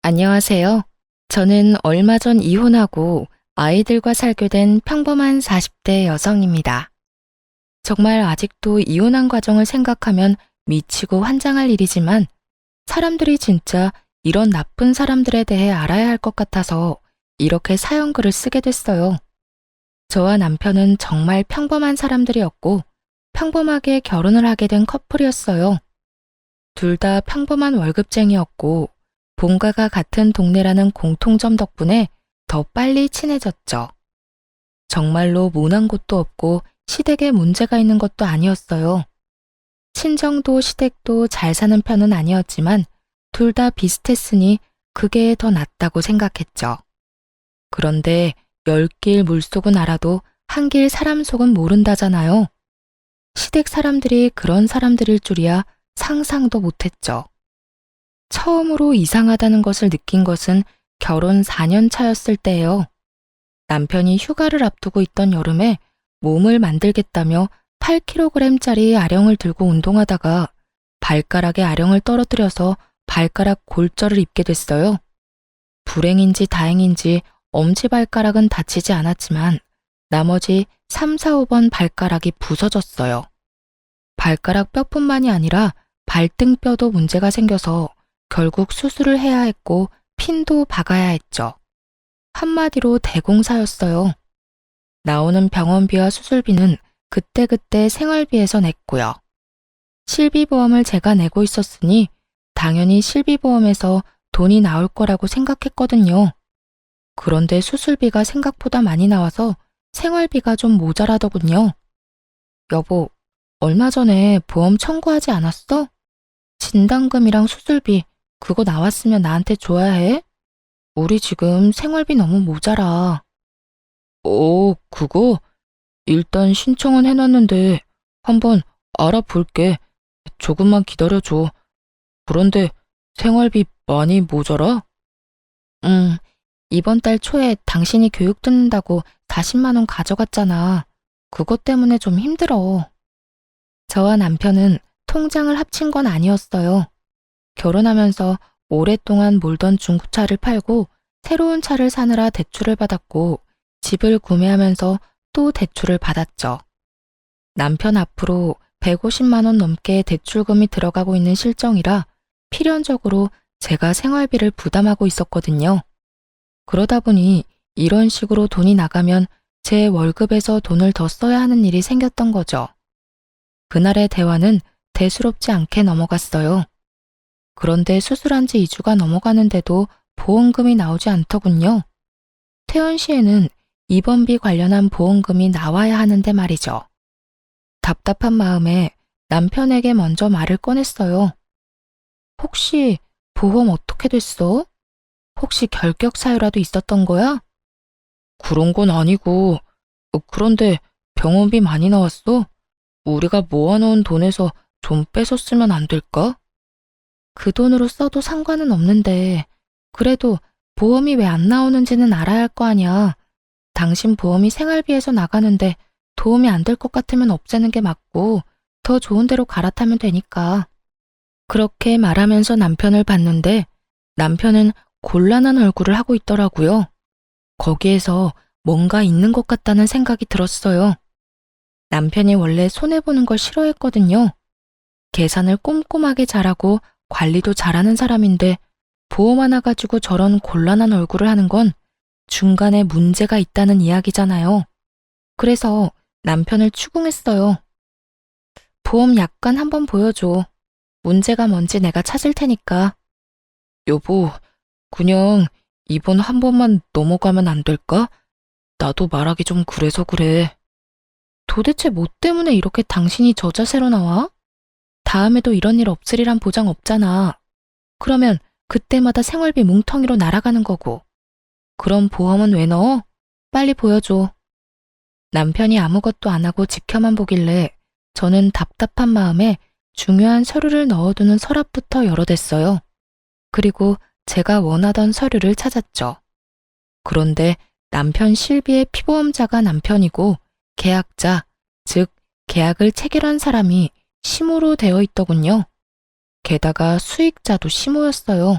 안녕하세요. 저는 얼마 전 이혼하고 아이들과 살게 된 평범한 40대 여성입니다. 정말 아직도 이혼한 과정을 생각하면 미치고 환장할 일이지만 사람들이 진짜 이런 나쁜 사람들에 대해 알아야 할 것 같아서 이렇게 사연글을 쓰게 됐어요. 저와 남편은 정말 평범한 사람들이었고 평범하게 결혼을 하게 된 커플이었어요. 둘 다 평범한 월급쟁이였고 본가가 같은 동네라는 공통점 덕분에 더 빨리 친해졌죠. 정말로 모난 곳도 없고 시댁에 문제가 있는 것도 아니었어요. 친정도 시댁도 잘 사는 편은 아니었지만 둘 다 비슷했으니 그게 더 낫다고 생각했죠. 그런데 10길 물속은 알아도 한 길 사람 속은 모른다잖아요. 시댁 사람들이 그런 사람들일 줄이야 상상도 못했죠. 처음으로 이상하다는 것을 느낀 것은 결혼 4년 차였을 때예요. 남편이 휴가를 앞두고 있던 여름에 몸을 만들겠다며 8kg짜리 아령을 들고 운동하다가 발가락에 아령을 떨어뜨려서 발가락 골절을 입게 됐어요. 불행인지 다행인지 엄지발가락은 다치지 않았지만 나머지 3, 4, 5번 발가락이 부서졌어요. 발가락 뼈뿐만이 아니라 발등뼈도 문제가 생겨서 결국 수술을 해야 했고 핀도 박아야 했죠. 한마디로 대공사였어요. 나오는 병원비와 수술비는 그때그때 생활비에서 냈고요. 실비보험을 제가 내고 있었으니 당연히 실비보험에서 돈이 나올 거라고 생각했거든요. 그런데 수술비가 생각보다 많이 나와서 생활비가 좀 모자라더군요. 여보, 얼마 전에 보험 청구하지 않았어? 진단금이랑 수술비 그거 나왔으면 나한테 줘야 해? 우리 지금 생활비 너무 모자라. 그거? 일단 신청은 해놨는데 한번 알아볼게. 조금만 기다려줘. 그런데 생활비 많이 모자라? 응, 이번 달 초에 당신이 교육 듣는다고 40만 원 가져갔잖아. 그것 때문에 좀 힘들어. 저와 남편은 통장을 합친 건 아니었어요. 결혼하면서 오랫동안 몰던 중고차를 팔고 새로운 차를 사느라 대출을 받았고 집을 구매하면서 또 대출을 받았죠. 남편 앞으로 150만 원 넘게 대출금이 들어가고 있는 실정이라 필연적으로 제가 생활비를 부담하고 있었거든요. 그러다 보니 이런 식으로 돈이 나가면 제 월급에서 돈을 더 써야 하는 일이 생겼던 거죠. 그날의 대화는 대수롭지 않게 넘어갔어요. 그런데 수술한 지 2주가 넘어가는데도 보험금이 나오지 않더군요. 퇴원 시에는 입원비 관련한 보험금이 나와야 하는데 말이죠. 답답한 마음에 남편에게 먼저 말을 꺼냈어요. 혹시 보험 어떻게 됐어? 혹시 결격 사유라도 있었던 거야? 그런 건 아니고, 그런데 병원비 많이 나왔어? 우리가 모아놓은 돈에서 좀 뺏었으면 안 될까? 그 돈으로 써도 상관은 없는데 그래도 보험이 왜 안 나오는지는 알아야 할 거 아니야. 당신 보험이 생활비에서 나가는데 도움이 안 될 것 같으면 없애는 게 맞고 더 좋은 데로 갈아타면 되니까. 그렇게 말하면서 남편을 봤는데 남편은 곤란한 얼굴을 하고 있더라고요. 거기에서 뭔가 있는 것 같다는 생각이 들었어요. 남편이 원래 손해보는 걸 싫어했거든요. 계산을 꼼꼼하게 잘하고 관리도 잘하는 사람인데 보험 하나 가지고 저런 곤란한 얼굴을 하는 건 중간에 문제가 있다는 이야기잖아요. 그래서 남편을 추궁했어요. 보험 약관 한번 보여줘. 문제가 뭔지 내가 찾을 테니까. 여보, 그냥 이번 한 번만 넘어가면 안 될까? 나도 말하기 좀 그래서 그래. 도대체 뭐 때문에 이렇게 당신이 저 자세로 나와? 다음에도 이런 일 없으리란 보장 없잖아. 그러면 그때마다 생활비 뭉텅이로 날아가는 거고. 그럼 보험은 왜 넣어? 빨리 보여줘. 남편이 아무것도 안 하고 지켜만 보길래 저는 답답한 마음에 중요한 서류를 넣어두는 서랍부터 열어댔어요. 그리고 제가 원하던 서류를 찾았죠. 그런데 남편 실비의 피보험자가 남편이고 계약자, 즉 계약을 체결한 사람이 시모로 되어 있더군요. 게다가 수익자도 시모였어요.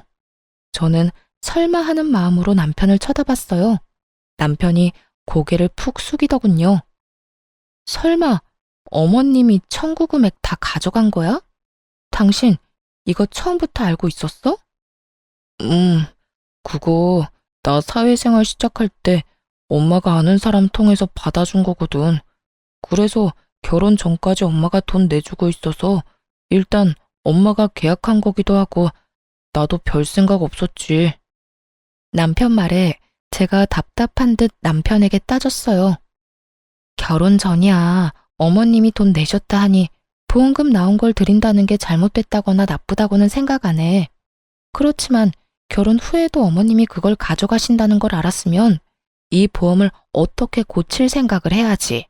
저는 설마 하는 마음으로 남편을 쳐다봤어요. 남편이 고개를 푹 숙이더군요. 설마 어머님이 청구금액 다 가져간 거야? 당신 이거 처음부터 알고 있었어? 그거 나 사회생활 시작할 때 엄마가 아는 사람 통해서 받아준 거거든. 그래서 결혼 전까지 엄마가 돈 내주고 있어서 일단 엄마가 계약한 거기도 하고 나도 별 생각 없었지. 남편 말에 제가 답답한 듯 남편에게 따졌어요. 결혼 전이야. 어머님이 돈 내셨다 하니 보험금 나온 걸 드린다는 게 잘못됐다거나 나쁘다고는 생각 안 해. 그렇지만 결혼 후에도 어머님이 그걸 가져가신다는 걸 알았으면 이 보험을 어떻게 고칠 생각을 해야지.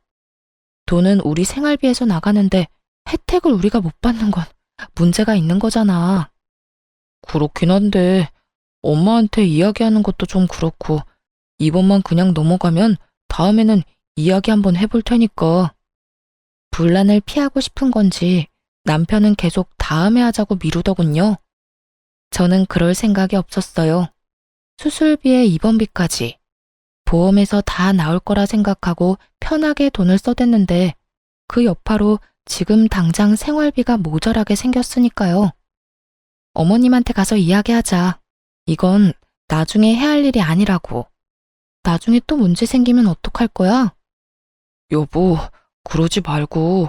돈은 우리 생활비에서 나가는데 혜택을 우리가 못 받는 건 문제가 있는 거잖아. 그렇긴 한데 엄마한테 이야기하는 것도 좀 그렇고 이번만 그냥 넘어가면 다음에는 이야기 한번 해볼 테니까. 분란을 피하고 싶은 건지 남편은 계속 다음에 하자고 미루더군요. 저는 그럴 생각이 없었어요. 수술비에 입원비까지 보험에서 다 나올 거라 생각하고 편하게 돈을 써댔는데 그 여파로 지금 당장 생활비가 모자라게 생겼으니까요. 어머님한테 가서 이야기하자. 이건 나중에 해야 할 일이 아니라고. 나중에 또 문제 생기면 어떡할 거야? 여보, 그러지 말고.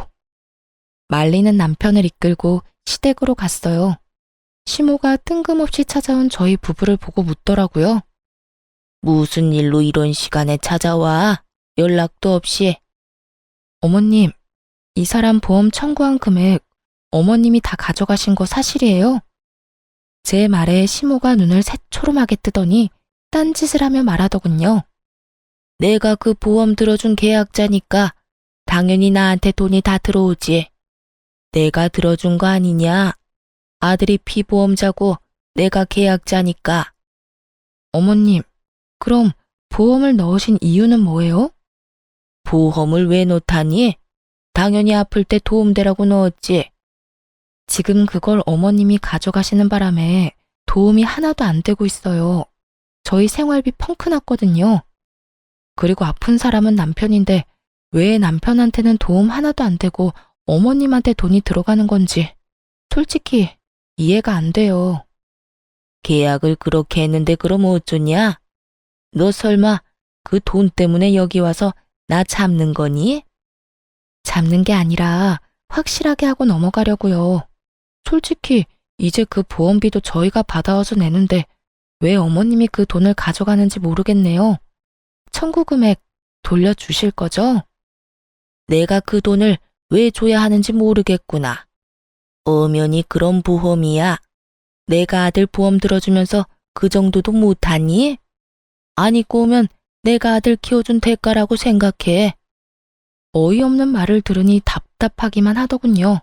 말리는 남편을 이끌고 시댁으로 갔어요. 시모가 뜬금없이 찾아온 저희 부부를 보고 묻더라고요. 무슨 일로 이런 시간에 찾아와? 연락도 없이. 어머님, 이 사람 보험 청구한 금액 어머님이 다 가져가신 거 사실이에요? 제 말에 시모가 눈을 새초롬하게 뜨더니 딴짓을 하며 말하더군요. 내가 그 보험 들어준 계약자니까 당연히 나한테 돈이 다 들어오지. 내가 들어준 거 아니냐? 아들이 피보험자고 내가 계약자니까. 어머님, 그럼 보험을 넣으신 이유는 뭐예요? 보험을 왜 넣다니? 당연히 아플 때 도움되라고 넣었지. 지금 그걸 어머님이 가져가시는 바람에 도움이 하나도 안 되고 있어요. 저희 생활비 펑크 났거든요. 그리고 아픈 사람은 남편인데 왜 남편한테는 도움 하나도 안 되고 어머님한테 돈이 들어가는 건지 솔직히 이해가 안 돼요. 계약을 그렇게 했는데 그럼 어쩌냐? 너 설마 그 돈 때문에 여기 와서 나 잡는 거니? 잡는 게 아니라 확실하게 하고 넘어가려고요. 솔직히 이제 그 보험비도 저희가 받아와서 내는데 왜 어머님이 그 돈을 가져가는지 모르겠네요. 청구 금액 돌려주실 거죠? 내가 그 돈을 왜 줘야 하는지 모르겠구나. 엄연히 그런 보험이야. 내가 아들 보험 들어주면서 그 정도도 못하니? 아니 꼬우면 내가 아들 키워준 대가라고 생각해. 어이없는 말을 들으니 답답하기만 하더군요.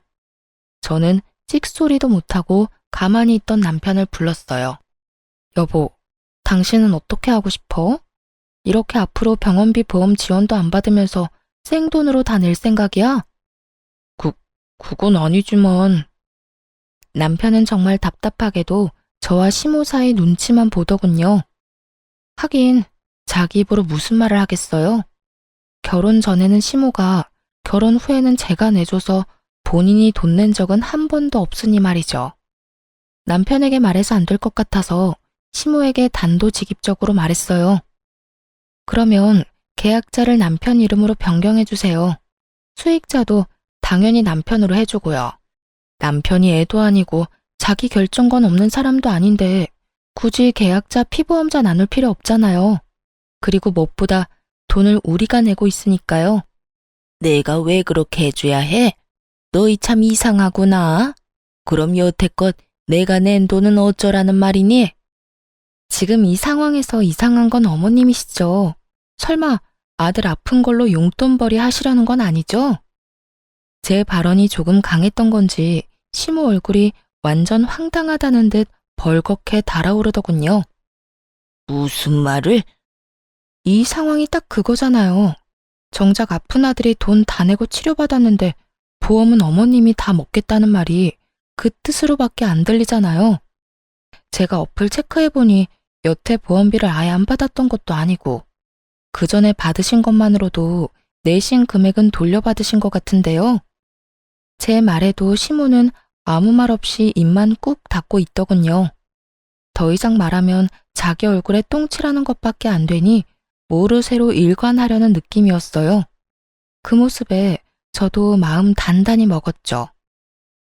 저는 찍소리도 못하고 가만히 있던 남편을 불렀어요. 여보, 당신은 어떻게 하고 싶어? 이렇게 앞으로 병원비 보험 지원도 안 받으면서 생돈으로 다 낼 생각이야? 그건 아니지만. 남편은 정말 답답하게도 저와 시모 사이 눈치만 보더군요. 하긴 자기 입으로 무슨 말을 하겠어요? 결혼 전에는 시모가, 결혼 후에는 제가 내줘서 본인이 돈 낸 적은 한 번도 없으니 말이죠. 남편에게 말해서 안 될 것 같아서 시모에게 단도직입적으로 말했어요. 그러면 계약자를 남편 이름으로 변경해 주세요. 수익자도 당연히 남편으로 해주고요. 남편이 애도 아니고 자기 결정권 없는 사람도 아닌데 굳이 계약자 피보험자 나눌 필요 없잖아요. 그리고 무엇보다 돈을 우리가 내고 있으니까요. 내가 왜 그렇게 해줘야 해? 너희 참 이상하구나. 그럼 여태껏 내가 낸 돈은 어쩌라는 말이니? 지금 이 상황에서 이상한 건 어머님이시죠. 설마 아들 아픈 걸로 용돈벌이 하시려는 건 아니죠? 제 발언이 조금 강했던 건지 시모 얼굴이 완전 황당하다는 듯 벌겋게 달아오르더군요. 무슨 말을? 이 상황이 딱 그거잖아요. 정작 아픈 아들이 돈 다 내고 치료받았는데 보험은 어머님이 다 먹겠다는 말이 그 뜻으로밖에 안 들리잖아요. 제가 어플 체크해보니 여태 보험비를 아예 안 받았던 것도 아니고 그 전에 받으신 것만으로도 내신 금액은 돌려받으신 것 같은데요. 제 말에도 시모는 아무 말 없이 입만 꾹 닫고 있더군요. 더 이상 말하면 자기 얼굴에 똥칠하는 것밖에 안 되니 모르쇠로 일관하려는 느낌이었어요. 그 모습에 저도 마음 단단히 먹었죠.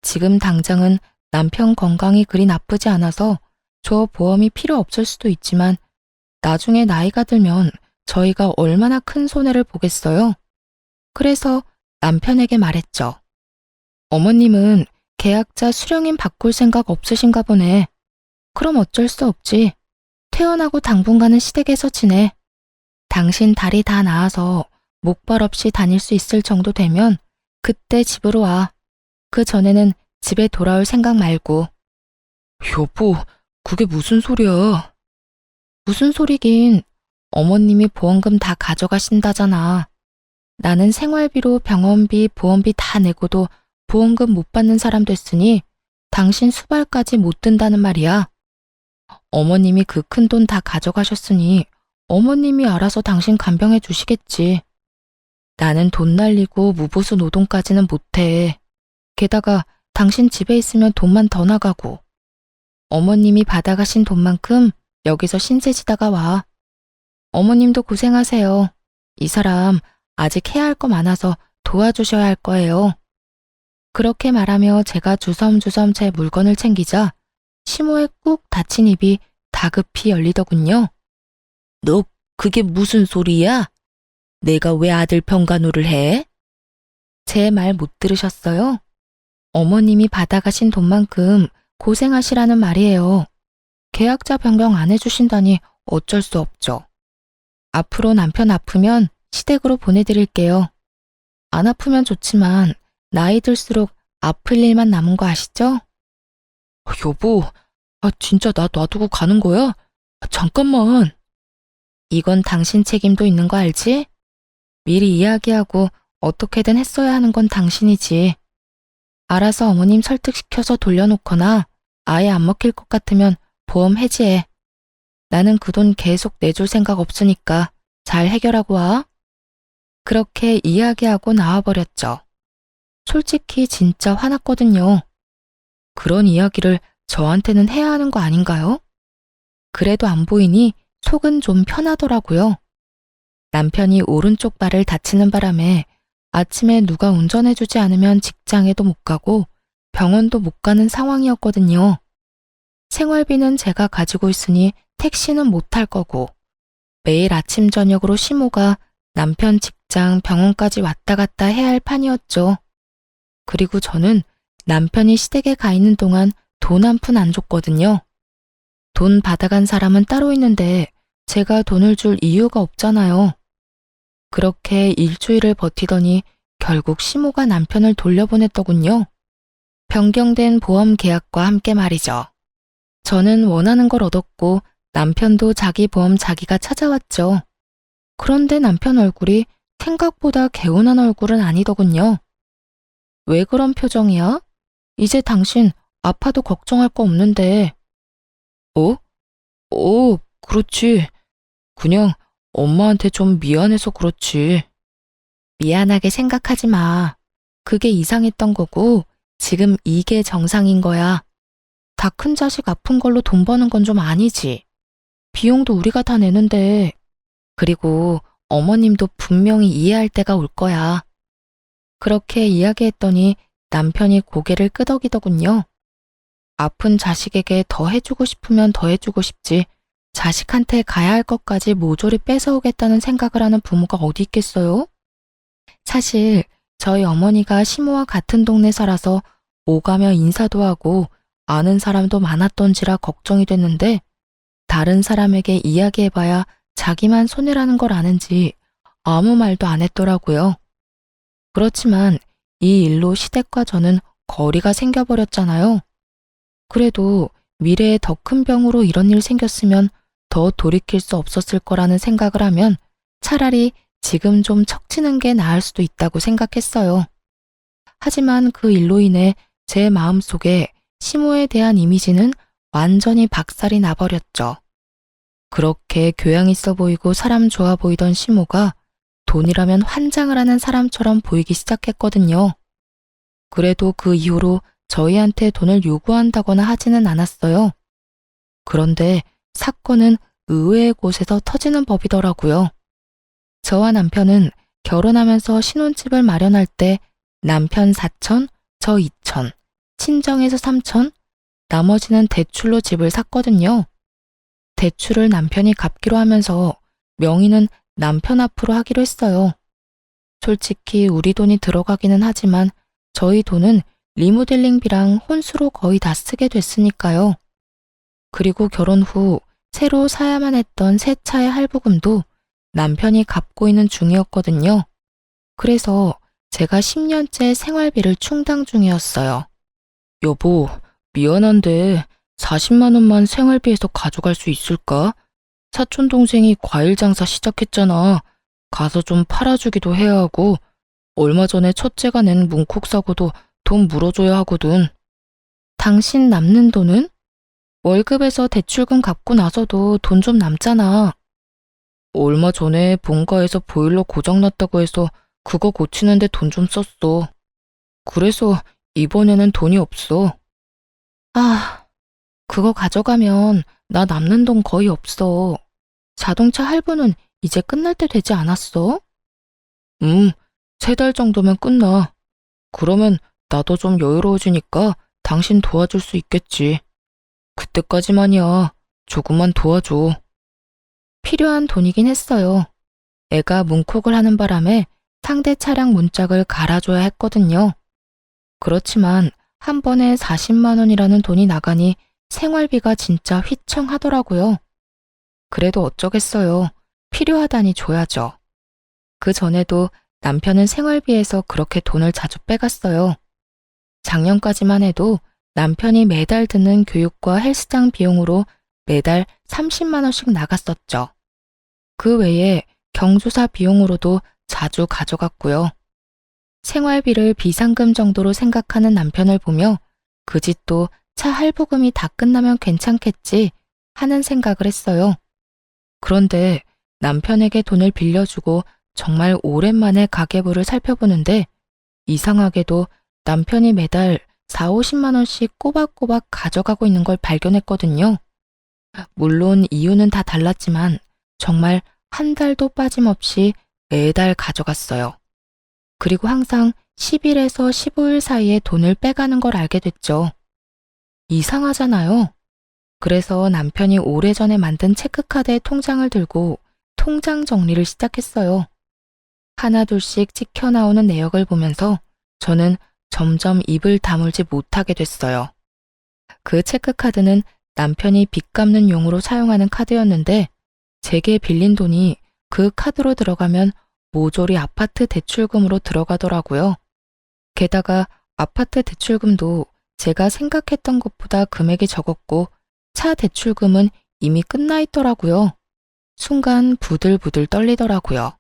지금 당장은 남편 건강이 그리 나쁘지 않아서 저 보험이 필요 없을 수도 있지만 나중에 나이가 들면 저희가 얼마나 큰 손해를 보겠어요. 그래서 남편에게 말했죠. 어머님은 계약자 수령인 바꿀 생각 없으신가 보네. 그럼 어쩔 수 없지. 퇴원하고 당분간은 시댁에서 지내. 당신 다리 다 나아서 목발 없이 다닐 수 있을 정도 되면 그때 집으로 와. 그 전에는 집에 돌아올 생각 말고. 여보, 그게 무슨 소리야? 무슨 소리긴. 어머님이 보험금 다 가져가신다잖아. 나는 생활비로 병원비, 보험비 다 내고도 보험금 못 받는 사람 됐으니 당신 수발까지 못 든다는 말이야. 어머님이 그 큰 돈 다 가져가셨으니 어머님이 알아서 당신 간병해 주시겠지. 나는 돈 날리고 무보수 노동까지는 못해. 게다가 당신 집에 있으면 돈만 더 나가고. 어머님이 받아가신 돈만큼 여기서 신세지다가 와. 어머님도 고생하세요. 이 사람 아직 해야 할 거 많아서 도와주셔야 할 거예요. 그렇게 말하며 제가 주섬주섬 제 물건을 챙기자 시모의 꾹 닫힌 입이 다급히 열리더군요. 너 그게 무슨 소리야? 내가 왜 아들 병간호를 해? 제 말 못 들으셨어요? 어머님이 받아가신 돈만큼 고생하시라는 말이에요. 계약자 변경 안 해주신다니 어쩔 수 없죠. 앞으로 남편 아프면 시댁으로 보내드릴게요. 안 아프면 좋지만 나이 들수록 아플 일만 남은 거 아시죠? 여보, 진짜 나 놔두고 가는 거야? 잠깐만. 이건 당신 책임도 있는 거 알지? 미리 이야기하고 어떻게든 했어야 하는 건 당신이지. 알아서 어머님 설득시켜서 돌려놓거나 아예 안 먹힐 것 같으면 보험 해지해. 나는 그 돈 계속 내줄 생각 없으니까 잘 해결하고 와. 그렇게 이야기하고 나와버렸죠. 솔직히 진짜 화났거든요. 그런 이야기를 저한테는 해야 하는 거 아닌가요? 그래도 안 보이니 속은 좀 편하더라고요. 남편이 오른쪽 발을 다치는 바람에 아침에 누가 운전해주지 않으면 직장에도 못 가고 병원도 못 가는 상황이었거든요. 생활비는 제가 가지고 있으니 택시는 못 탈 거고 매일 아침 저녁으로 시모가 남편 직장 병원까지 왔다 갔다 해야 할 판이었죠. 그리고 저는 남편이 시댁에 가 있는 동안 돈 한 푼 안 줬거든요. 돈 받아간 사람은 따로 있는데 제가 돈을 줄 이유가 없잖아요. 그렇게 일주일을 버티더니 결국 시모가 남편을 돌려보냈더군요. 변경된 보험 계약과 함께 말이죠. 저는 원하는 걸 얻었고 남편도 자기 보험 자기가 찾아왔죠. 그런데 남편 얼굴이 생각보다 개운한 얼굴은 아니더군요. 왜 그런 표정이야? 이제 당신 아파도 걱정할 거 없는데. 그렇지. 그냥 엄마한테 좀 미안해서 그렇지. 미안하게 생각하지 마. 그게 이상했던 거고 지금 이게 정상인 거야. 다 큰 자식 아픈 걸로 돈 버는 건 좀 아니지. 비용도 우리가 다 내는데. 그리고 어머님도 분명히 이해할 때가 올 거야. 그렇게 이야기했더니 남편이 고개를 끄덕이더군요. 아픈 자식에게 더 해주고 싶으면 더 해주고 싶지. 자식한테 가야 할 것까지 모조리 뺏어오겠다는 생각을 하는 부모가 어디 있겠어요? 사실 저희 어머니가 시모와 같은 동네 살아서 오가며 인사도 하고 아는 사람도 많았던지라 걱정이 됐는데 다른 사람에게 이야기해봐야 자기만 손해라는 걸 아는지 아무 말도 안 했더라고요. 그렇지만 이 일로 시댁과 저는 거리가 생겨버렸잖아요. 그래도 미래에 더 큰 병으로 이런 일 생겼으면 더 돌이킬 수 없었을 거라는 생각을 하면 차라리 지금 좀 척치는 게 나을 수도 있다고 생각했어요. 하지만 그 일로 인해 제 마음속에 시모에 대한 이미지는 완전히 박살이 나버렸죠. 그렇게 교양 있어 보이고 사람 좋아 보이던 시모가 돈이라면 환장을 하는 사람처럼 보이기 시작했거든요. 그래도 그 이후로 저희한테 돈을 요구한다거나 하지는 않았어요. 그런데 사건은 의외의 곳에서 터지는 법이더라고요. 저와 남편은 결혼하면서 신혼집을 마련할 때 남편 4천, 저 2천, 친정에서 3천, 나머지는 대출로 집을 샀거든요. 대출을 남편이 갚기로 하면서 명의는 남편 앞으로 하기로 했어요. 솔직히 우리 돈이 들어가기는 하지만 저희 돈은 리모델링비랑 혼수로 거의 다 쓰게 됐으니까요. 그리고 결혼 후 새로 사야만 했던 새 차의 할부금도 남편이 갚고 있는 중이었거든요. 그래서 제가 10년째 생활비를 충당 중이었어요. 여보, 미안한데 40만 원만 생활비에서 가져갈 수 있을까? 사촌 동생이 과일 장사 시작했잖아. 가서 좀 팔아주기도 해야 하고 얼마 전에 첫째가 낸 문콕 사고도 돈 물어줘야 하거든. 당신 남는 돈은? 월급에서 대출금 갚고 나서도 돈 좀 남잖아. 얼마 전에 본가에서 보일러 고장났다고 해서 그거 고치는데 돈 좀 썼어. 그래서 이번에는 돈이 없어. 아, 그거 가져가면 나 남는 돈 거의 없어. 자동차 할부는 이제 끝날 때 되지 않았어? 3달 정도면 끝나. 그러면 나도 좀 여유로워지니까 당신 도와줄 수 있겠지. 그때까지만이야. 조금만 도와줘. 필요한 돈이긴 했어요. 애가 문콕을 하는 바람에 상대 차량 문짝을 갈아줘야 했거든요. 그렇지만 한 번에 40만 원이라는 돈이 나가니 생활비가 진짜 휘청하더라고요. 그래도 어쩌겠어요. 필요하다니 줘야죠. 그 전에도 남편은 생활비에서 그렇게 돈을 자주 빼갔어요. 작년까지만 해도 남편이 매달 드는 교육과 헬스장 비용으로 매달 30만 원씩 나갔었죠. 그 외에 경조사 비용으로도 자주 가져갔고요. 생활비를 비상금 정도로 생각하는 남편을 보며 그 집도 차 할부금이 다 끝나면 괜찮겠지 하는 생각을 했어요. 그런데 남편에게 돈을 빌려주고 정말 오랜만에 가계부를 살펴보는데 이상하게도 남편이 매달 4, 50만 원씩 꼬박꼬박 가져가고 있는 걸 발견했거든요. 물론 이유는 다 달랐지만 정말 한 달도 빠짐없이 매달 가져갔어요. 그리고 항상 10일에서 15일 사이에 돈을 빼가는 걸 알게 됐죠. 이상하잖아요. 그래서 남편이 오래전에 만든 체크카드에 통장을 들고 통장 정리를 시작했어요. 하나둘씩 찍혀 나오는 내역을 보면서 저는 점점 입을 다물지 못하게 됐어요. 그 체크카드는 남편이 빚 갚는 용으로 사용하는 카드였는데 제게 빌린 돈이 그 카드로 들어가면 모조리 아파트 대출금으로 들어가더라고요. 게다가 아파트 대출금도 제가 생각했던 것보다 금액이 적었고 차 대출금은 이미 끝나 있더라고요. 순간 부들부들 떨리더라고요.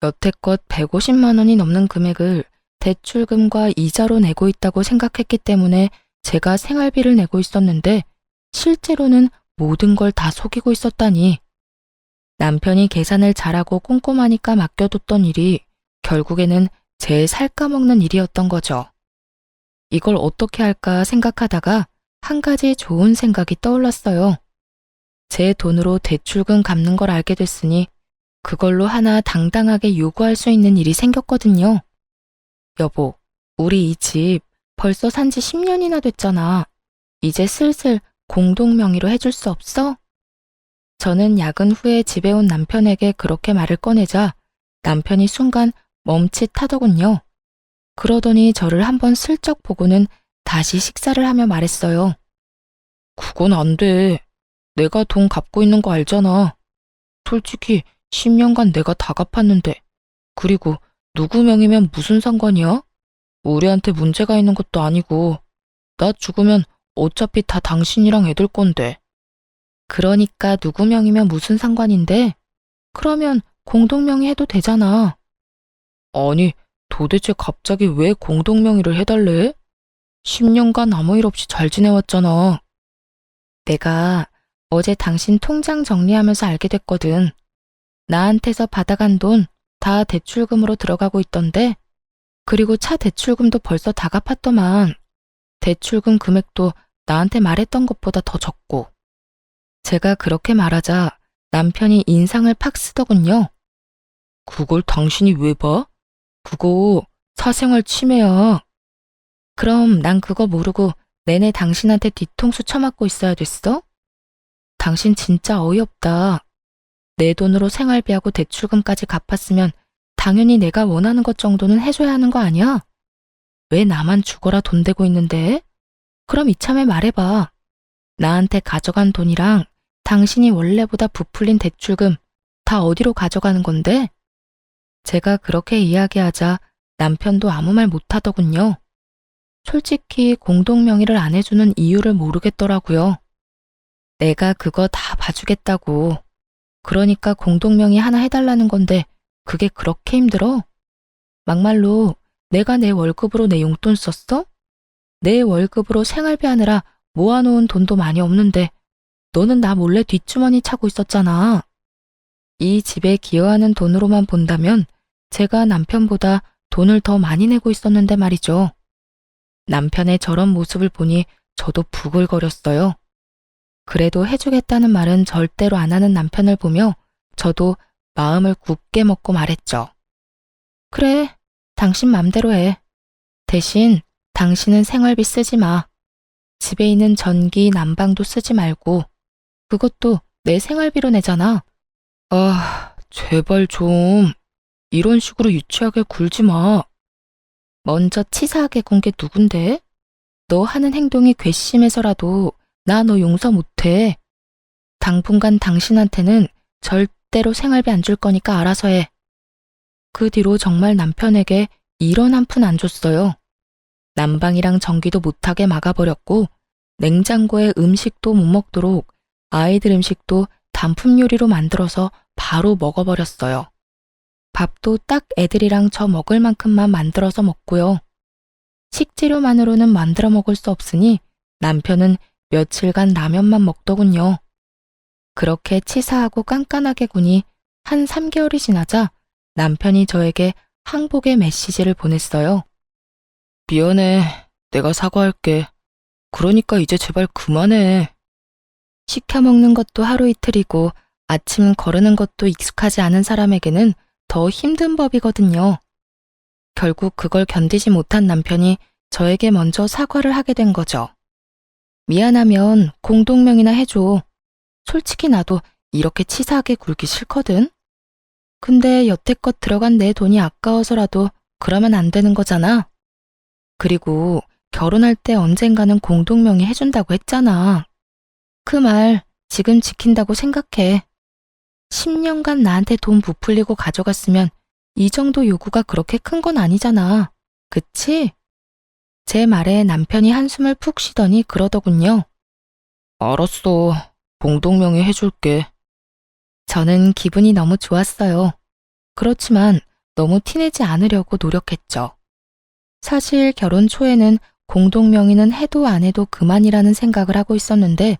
여태껏 150만 원이 넘는 금액을 대출금과 이자로 내고 있다고 생각했기 때문에 제가 생활비를 내고 있었는데 실제로는 모든 걸 다 속이고 있었다니. 남편이 계산을 잘하고 꼼꼼하니까 맡겨뒀던 일이 결국에는 제 살까먹는 일이었던 거죠. 이걸 어떻게 할까 생각하다가 한 가지 좋은 생각이 떠올랐어요. 제 돈으로 대출금 갚는 걸 알게 됐으니 그걸로 하나 당당하게 요구할 수 있는 일이 생겼거든요. 여보, 우리 이 집 벌써 산지 10년이나 됐잖아. 이제 슬슬 공동 명의로 해줄 수 없어? 저는 야근 후에 집에 온 남편에게 그렇게 말을 꺼내자 남편이 순간 멈칫하더군요. 그러더니 저를 한번 슬쩍 보고는 다시 식사를 하며 말했어요. 그건 안 돼. 내가 돈 갚고 있는 거 알잖아. 솔직히 10년간 내가 다 갚았는데. 그리고 누구 명의면 무슨 상관이야? 우리한테 문제가 있는 것도 아니고. 나 죽으면 어차피 다 당신이랑 애들 건데. 그러니까 누구 명의면 무슨 상관인데? 그러면 공동명의 해도 되잖아. 아니, 도대체 갑자기 왜 공동명의를 해달래? 10년간 아무 일 없이 잘 지내왔잖아. 내가 어제 당신 통장 정리하면서 알게 됐거든. 나한테서 받아간 돈 다 대출금으로 들어가고 있던데, 그리고 차 대출금도 벌써 다 갚았더만. 대출금 금액도 나한테 말했던 것보다 더 적고. 제가 그렇게 말하자 남편이 인상을 팍 쓰더군요. 그걸 당신이 왜 봐? 그거 사생활 침해야. 그럼 난 그거 모르고 내내 당신한테 뒤통수 쳐맞고 있어야 됐어? 당신 진짜 어이없다. 내 돈으로 생활비하고 대출금까지 갚았으면 당연히 내가 원하는 것 정도는 해줘야 하는 거 아니야? 왜 나만 죽어라 돈 대고 있는데? 그럼 이참에 말해봐. 나한테 가져간 돈이랑 당신이 원래보다 부풀린 대출금 다 어디로 가져가는 건데? 제가 그렇게 이야기하자 남편도 아무 말 못하더군요. 솔직히 공동명의를 안 해주는 이유를 모르겠더라고요. 내가 그거 다 봐주겠다고. 그러니까 공동명의 하나 해달라는 건데 그게 그렇게 힘들어? 막말로 내가 내 월급으로 내 용돈 썼어? 내 월급으로 생활비 하느라 모아놓은 돈도 많이 없는데 너는 나 몰래 뒷주머니 차고 있었잖아. 이 집에 기여하는 돈으로만 본다면 제가 남편보다 돈을 더 많이 내고 있었는데 말이죠. 남편의 저런 모습을 보니 저도 부글거렸어요. 그래도 해주겠다는 말은 절대로 안 하는 남편을 보며 저도 마음을 굳게 먹고 말했죠. 그래, 당신 맘대로 해. 대신 당신은 생활비 쓰지 마. 집에 있는 전기, 난방도 쓰지 말고. 그것도 내 생활비로 내잖아. 아, 제발 좀. 이런 식으로 유치하게 굴지 마. 먼저 치사하게 군 게 누군데? 너 하는 행동이 괘씸해서라도 나 너 용서 못해. 당분간 당신한테는 절대로 생활비 안 줄 거니까 알아서 해. 그 뒤로 정말 남편에게 1원 한 푼 안 줬어요. 난방이랑 전기도 못하게 막아버렸고 냉장고에 음식도 못 먹도록 아이들 음식도 단품 요리로 만들어서 바로 먹어버렸어요. 밥도 딱 애들이랑 저 먹을 만큼만 만들어서 먹고요. 식재료만으로는 만들어 먹을 수 없으니 남편은 며칠간 라면만 먹더군요. 그렇게 치사하고 깐깐하게 구니 한 3개월이 지나자 남편이 저에게 항복의 메시지를 보냈어요. 미안해. 내가 사과할게. 그러니까 이제 제발 그만해. 시켜 먹는 것도 하루 이틀이고 아침 거르는 것도 익숙하지 않은 사람에게는 더 힘든 법이거든요. 결국 그걸 견디지 못한 남편이 저에게 먼저 사과를 하게 된 거죠. 미안하면 공동명의나 해줘. 솔직히 나도 이렇게 치사하게 굴기 싫거든. 근데 여태껏 들어간 내 돈이 아까워서라도 그러면 안 되는 거잖아. 그리고 결혼할 때 언젠가는 공동명의 해준다고 했잖아. 그 말 지금 지킨다고 생각해. 10년간 나한테 돈 부풀리고 가져갔으면 이 정도 요구가 그렇게 큰 건 아니잖아. 그치? 제 말에 남편이 한숨을 푹 쉬더니 그러더군요. 알았어. 공동명의 해줄게. 저는 기분이 너무 좋았어요. 그렇지만 너무 티내지 않으려고 노력했죠. 사실 결혼 초에는 공동명의는 해도 안 해도 그만이라는 생각을 하고 있었는데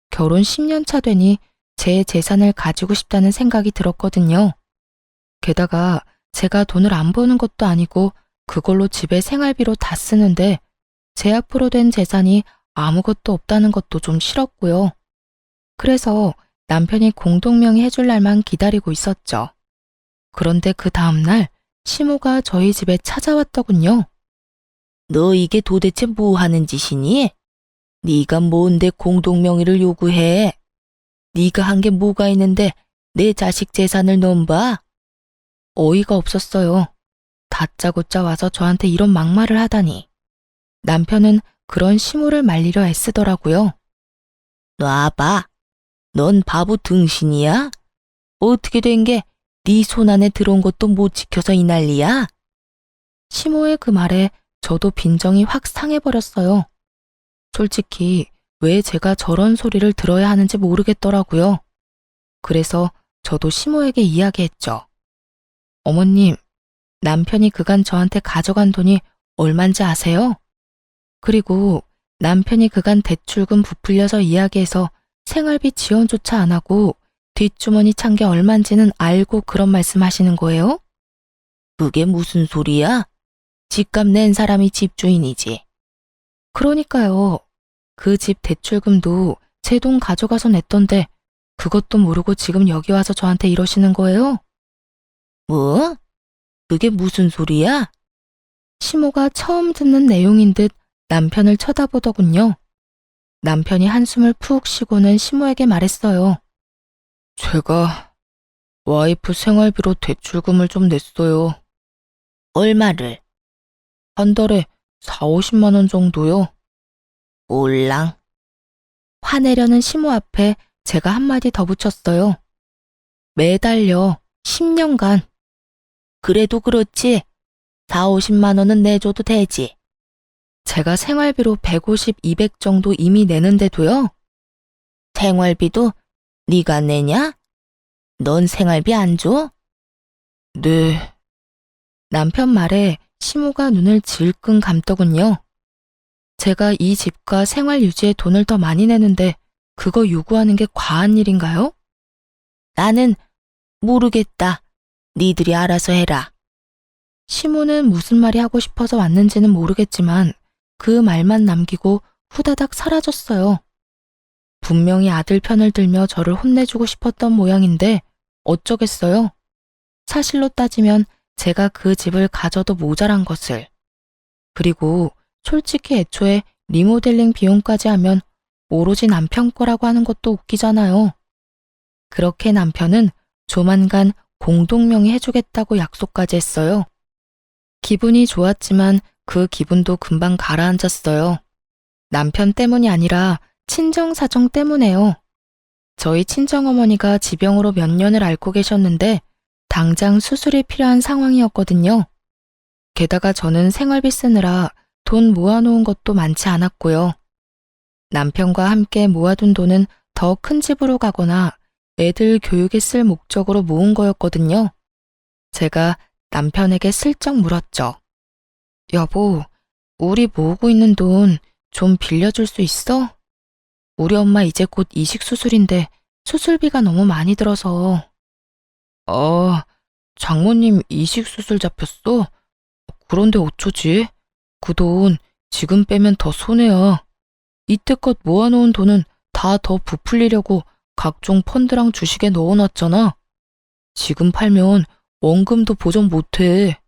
결혼 10년 차 되니 제 재산을 가지고 싶다는 생각이 들었거든요. 게다가 제가 돈을 안 버는 것도 아니고 그걸로 집에 생활비로 다 쓰는데 제 앞으로 된 재산이 아무것도 없다는 것도 좀 싫었고요. 그래서 남편이 공동명의 해줄 날만 기다리고 있었죠. 그런데 그 다음날 시모가 저희 집에 찾아왔더군요. 너 이게 도대체 뭐 하는 짓이니? 네가 뭔데 공동명의를 요구해? 네가 한 게 뭐가 있는데 내 자식 재산을 넘봐? 어이가 없었어요. 다짜고짜 와서 저한테 이런 막말을 하다니. 남편은 그런 시모를 말리려 애쓰더라고요. 놔봐. 넌 바보 등신이야? 어떻게 된 게 네 손 안에 들어온 것도 못 지켜서 이 난리야? 시모의 그 말에 저도 빈정이 확 상해버렸어요. 솔직히 왜 제가 저런 소리를 들어야 하는지 모르겠더라고요. 그래서 저도 시모에게 이야기했죠. 어머님, 남편이 그간 저한테 가져간 돈이 얼만지 아세요? 그리고 남편이 그간 대출금 부풀려서 이야기해서 생활비 지원조차 안 하고 뒷주머니 찬 게 얼만지는 알고 그런 말씀 하시는 거예요? 그게 무슨 소리야? 집값 낸 사람이 집주인이지. 그러니까요. 그 집 대출금도 제 돈 가져가서 냈던데 그것도 모르고 지금 여기 와서 저한테 이러시는 거예요? 뭐? 그게 무슨 소리야? 시모가 처음 듣는 내용인 듯 남편을 쳐다보더군요. 남편이 한숨을 푹 쉬고는 시모에게 말했어요. 제가 와이프 생활비로 대출금을 좀 냈어요. 얼마를? 한 달에 4, 50만 원 정도요. 올랑. 화내려는 시모 앞에 제가 한마디 더 붙였어요. 매달요. 10년간. 그래도 그렇지. 4, 50만 원은 내줘도 되지. 제가 생활비로 150, 200 정도 이미 내는데도요. 생활비도 네가 내냐? 넌 생활비 안 줘? 네. 남편 말에 시모가 눈을 질끈 감더군요. 제가 이 집과 생활 유지에 돈을 더 많이 내는데 그거 요구하는 게 과한 일인가요? 나는 모르겠다. 니들이 알아서 해라. 시모는 무슨 말이 하고 싶어서 왔는지는 모르겠지만 그 말만 남기고 후다닥 사라졌어요. 분명히 아들 편을 들며 저를 혼내주고 싶었던 모양인데 어쩌겠어요. 사실로 따지면 제가 그 집을 가져도 모자란 것을. 그리고 솔직히 애초에 리모델링 비용까지 하면 오로지 남편 거라고 하는 것도 웃기잖아요. 그렇게 남편은 조만간 공동명의 해주겠다고 약속까지 했어요. 기분이 좋았지만 그 기분도 금방 가라앉았어요. 남편 때문이 아니라 친정 사정 때문에요. 저희 친정어머니가 지병으로 몇 년을 앓고 계셨는데 당장 수술이 필요한 상황이었거든요. 게다가 저는 생활비 쓰느라 돈 모아놓은 것도 많지 않았고요. 남편과 함께 모아둔 돈은 더 큰 집으로 가거나 애들 교육에 쓸 목적으로 모은 거였거든요. 제가 남편에게 슬쩍 물었죠. 여보, 우리 모으고 있는 돈 좀 빌려줄 수 있어? 우리 엄마 이제 곧 이식 수술인데 수술비가 너무 많이 들어서. 장모님 이식 수술 잡혔어? 그런데 어쩌지? 그 돈 지금 빼면 더 손해야. 이때껏 모아놓은 돈은 다 더 부풀리려고 각종 펀드랑 주식에 넣어놨잖아. 지금 팔면 원금도 보전 못해.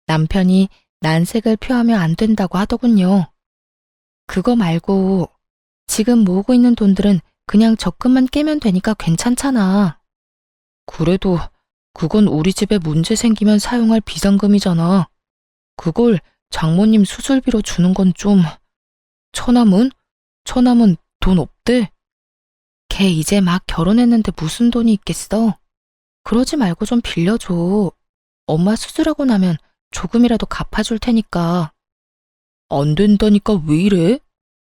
남편이 난색을 표하며 안 된다고 하더군요. 그거 말고 지금 모으고 있는 돈들은 그냥 적금만 깨면 되니까 괜찮잖아. 그래도 그건 우리 집에 문제 생기면 사용할 비상금이잖아. 그걸 장모님 수술비로 주는 건 좀... 처남은? 처남은 돈 없대? 걔 이제 막 결혼했는데 무슨 돈이 있겠어? 그러지 말고 좀 빌려줘. 엄마 수술하고 나면 조금이라도 갚아줄 테니까. 안 된다니까 왜 이래?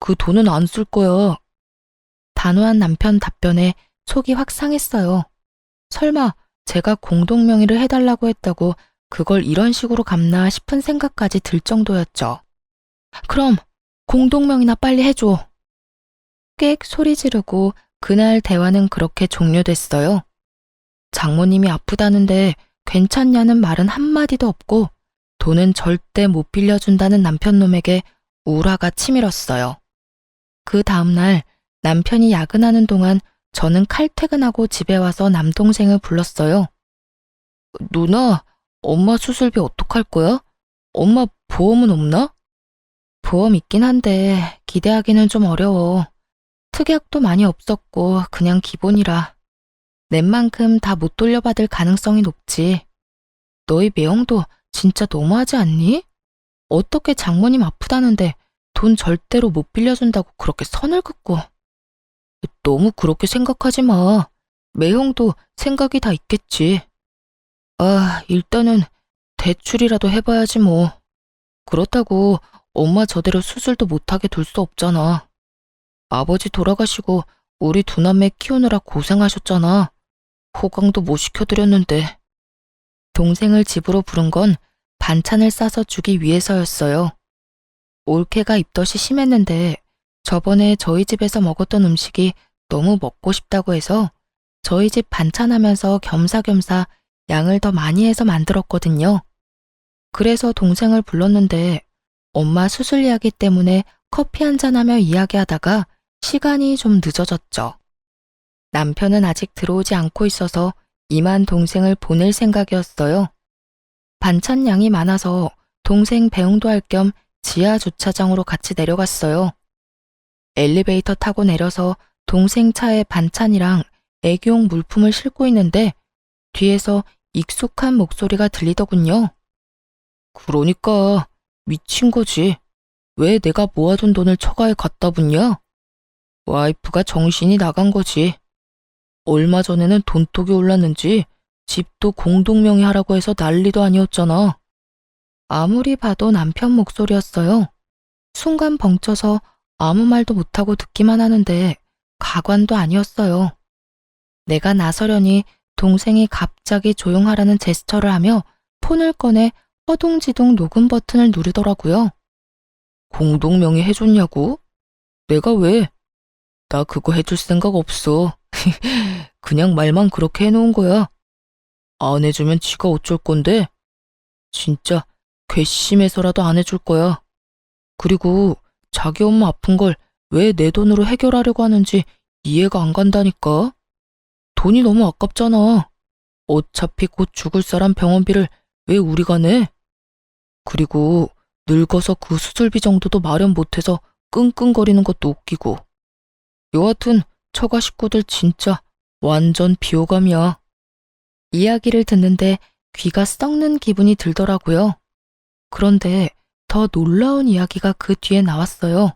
그 돈은 안 쓸 거야. 단호한 남편 답변에 속이 확 상했어요. 설마 제가 공동명의를 해달라고 했다고 그걸 이런 식으로 갚나 싶은 생각까지 들 정도였죠. 그럼 공동명의나 빨리 해줘. 꽥 소리 지르고 그날 대화는 그렇게 종료됐어요. 장모님이 아프다는데 괜찮냐는 말은 한마디도 없고 돈은 절대 못 빌려준다는 남편놈에게 우라가 치밀었어요. 그 다음날 남편이 야근하는 동안 저는 칼퇴근하고 집에 와서 남동생을 불렀어요. 누나, 엄마 수술비 어떡할 거야? 엄마 보험은 없나? 보험 있긴 한데 기대하기는 좀 어려워. 특약도 많이 없었고 그냥 기본이라. 낸 만큼 다 못 돌려받을 가능성이 높지. 너희 매형도 진짜 너무하지 않니? 어떻게 장모님 아프다는데 돈 절대로 못 빌려준다고 그렇게 선을 긋고. 너무 그렇게 생각하지 마. 매형도 생각이 다 있겠지. 일단은 대출이라도 해봐야지 뭐. 그렇다고 엄마 저대로 수술도 못하게 둘 수 없잖아. 아버지 돌아가시고 우리 두 남매 키우느라 고생하셨잖아. 호강도 못 시켜드렸는데. 동생을 집으로 부른 건 반찬을 싸서 주기 위해서였어요. 올케가 입덧이 심했는데 저번에 저희 집에서 먹었던 음식이 너무 먹고 싶다고 해서 저희 집 반찬하면서 겸사겸사 양을 더 많이 해서 만들었거든요. 그래서 동생을 불렀는데 엄마 수술 이야기 때문에 커피 한잔하며 이야기하다가 시간이 좀 늦어졌죠. 남편은 아직 들어오지 않고 있어서 이만 동생을 보낼 생각이었어요. 반찬 양이 많아서 동생 배웅도 할 겸 지하 주차장으로 같이 내려갔어요. 엘리베이터 타고 내려서 동생 차에 반찬이랑 애기용 물품을 싣고 있는데 뒤에서 익숙한 목소리가 들리더군요. 그러니까 미친 거지. 왜 내가 모아둔 돈을 처가에 갖다 붓냐? 와이프가 정신이 나간 거지. 얼마 전에는 돈독이 올랐는지 집도 공동명의 하라고 해서 난리도 아니었잖아. 아무리 봐도 남편 목소리였어요. 순간 벙쪄서 아무 말도 못하고 듣기만 하는데 가관도 아니었어요. 내가 나서려니 동생이 갑자기 조용하라는 제스처를 하며 폰을 꺼내 허둥지둥 녹음 버튼을 누르더라고요. 공동명의 해줬냐고? 내가 왜? 나 그거 해줄 생각 없어. 그냥 말만 그렇게 해놓은 거야. 안 해주면 지가 어쩔 건데? 진짜 괘씸해서라도 안 해줄 거야. 그리고 자기 엄마 아픈 걸 왜 내 돈으로 해결하려고 하는지 이해가 안 간다니까. 돈이 너무 아깝잖아. 어차피 곧 죽을 사람 병원비를 왜 우리가 내? 그리고 늙어서 그 수술비 정도도 마련 못해서 끙끙거리는 것도 웃기고. 여하튼 처가 식구들 진짜 완전 비호감이야. 이야기를 듣는데 귀가 썩는 기분이 들더라고요. 그런데 더 놀라운 이야기가 그 뒤에 나왔어요.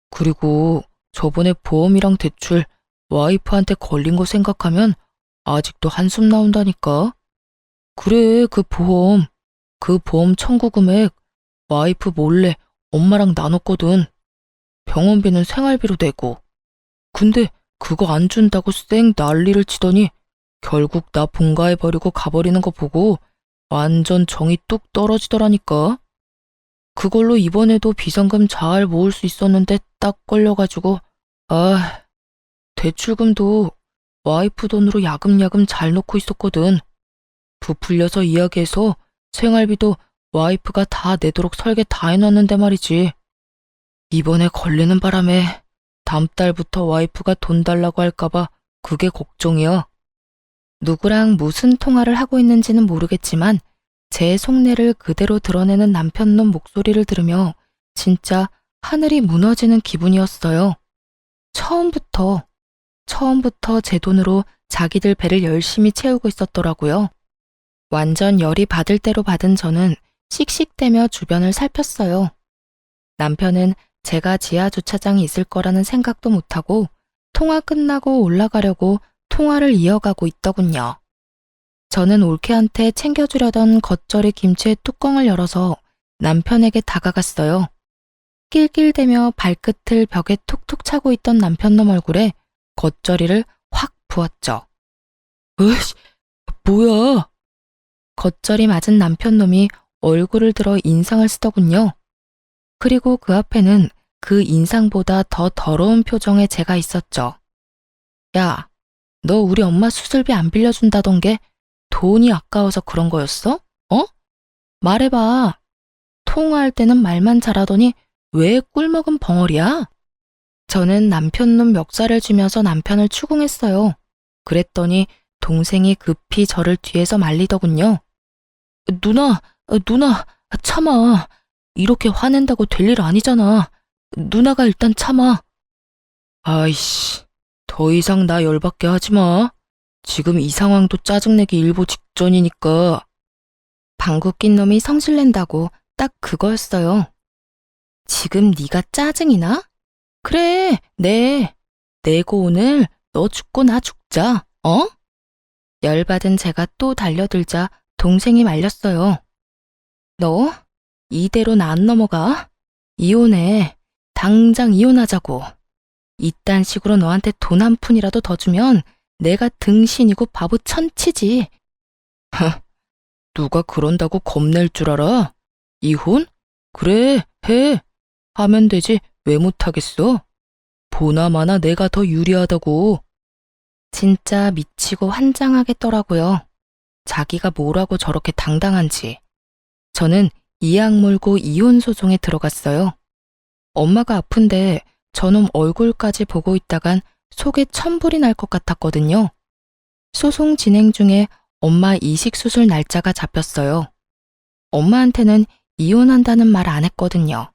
그리고 저번에 보험이랑 대출 와이프한테 걸린 거 생각하면 아직도 한숨 나온다니까. 그래, 그 보험 청구 금액 와이프 몰래 엄마랑 나눴거든. 병원비는 생활비로 내고. 근데 그거 안 준다고 쌩 난리를 치더니 결국 나 본가해버리고 가버리는 거 보고 완전 정이 뚝 떨어지더라니까. 그걸로 이번에도 비상금 잘 모을 수 있었는데 딱 걸려가지고 대출금도 와이프 돈으로 야금야금 잘 넣고 있었거든. 부풀려서 이야기해서 생활비도 와이프가 다 내도록 설계 다 해놨는데 말이지. 이번에 걸리는 바람에 다음 달부터 와이프가 돈 달라고 할까봐 그게 걱정이야. 누구랑 무슨 통화를 하고 있는지는 모르겠지만 제 속내를 그대로 드러내는 남편놈 목소리를 들으며 진짜 하늘이 무너지는 기분이었어요. 처음부터 제 돈으로 자기들 배를 열심히 채우고 있었더라고요. 완전 열이 받을 대로 받은 저는 씩씩대며 주변을 살폈어요. 남편은 제가 지하 주차장에 있을 거라는 생각도 못하고 통화 끝나고 올라가려고 통화를 이어가고 있더군요. 저는 올케한테 챙겨주려던 겉절이 김치의 뚜껑을 열어서 남편에게 다가갔어요. 낄낄대며 발끝을 벽에 톡톡 차고 있던 남편놈 얼굴에 겉절이를 확 부었죠. 으이씨, 뭐야? 겉절이 맞은 남편놈이 얼굴을 들어 인상을 쓰더군요. 그리고 그 앞에는 그 인상보다 더 더러운 표정의 제가 있었죠. 야, 너 우리 엄마 수술비 안 빌려준다던 게 돈이 아까워서 그런 거였어? 어? 말해봐. 통화할 때는 말만 잘하더니 왜 꿀먹은 벙어리야? 저는 남편놈 멱살을 쥐면서 남편을 추궁했어요. 그랬더니 동생이 급히 저를 뒤에서 말리더군요. 누나, 참아. 이렇게 화낸다고 될 일 아니잖아. 누나가 일단 참아. 아이씨, 더 이상 나 열받게 하지 마. 지금 이 상황도 짜증내기 일보 직전이니까. 방구 낀 놈이 성질낸다고 딱 그거였어요. 지금 네가 짜증이 나? 그래, 내고 오늘 너 죽고 나 죽자, 어? 열받은 제가 또 달려들자 동생이 말렸어요. 너 이대로 나 안 넘어가? 이혼해. 당장 이혼하자고. 이딴 식으로 너한테 돈 한 푼이라도 더 주면 내가 등신이고 바보 천치지. 누가 그런다고 겁낼 줄 알아? 이혼? 그래, 해. 하면 되지 왜 못하겠어? 보나마나 내가 더 유리하다고. 진짜 미치고 환장하겠더라고요. 자기가 뭐라고 저렇게 당당한지. 저는 이악 물고 이혼 소송에 들어갔어요. 엄마가 아픈데 저놈 얼굴까지 보고 있다간 속에 천불이 날 것 같았거든요. 소송 진행 중에 엄마 이식 수술 날짜가 잡혔어요. 엄마한테는 이혼한다는 말 안 했거든요.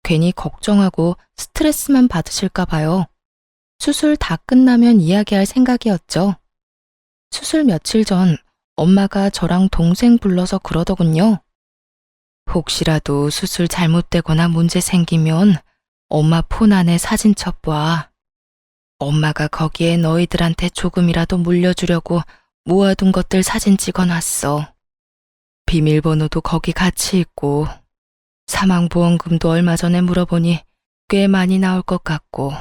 괜히 걱정하고 스트레스만 받으실까 봐요. 수술 다 끝나면 이야기할 생각이었죠. 수술 며칠 전 엄마가 저랑 동생 불러서 그러더군요. 혹시라도 수술 잘못되거나 문제 생기면 엄마 폰 안에 사진 첩봐. 엄마가 거기에 너희들한테 조금이라도 물려주려고 모아둔 것들 사진 찍어놨어. 비밀번호도 거기 같이 있고 사망보험금도 얼마 전에 물어보니 꽤 많이 나올 것 같고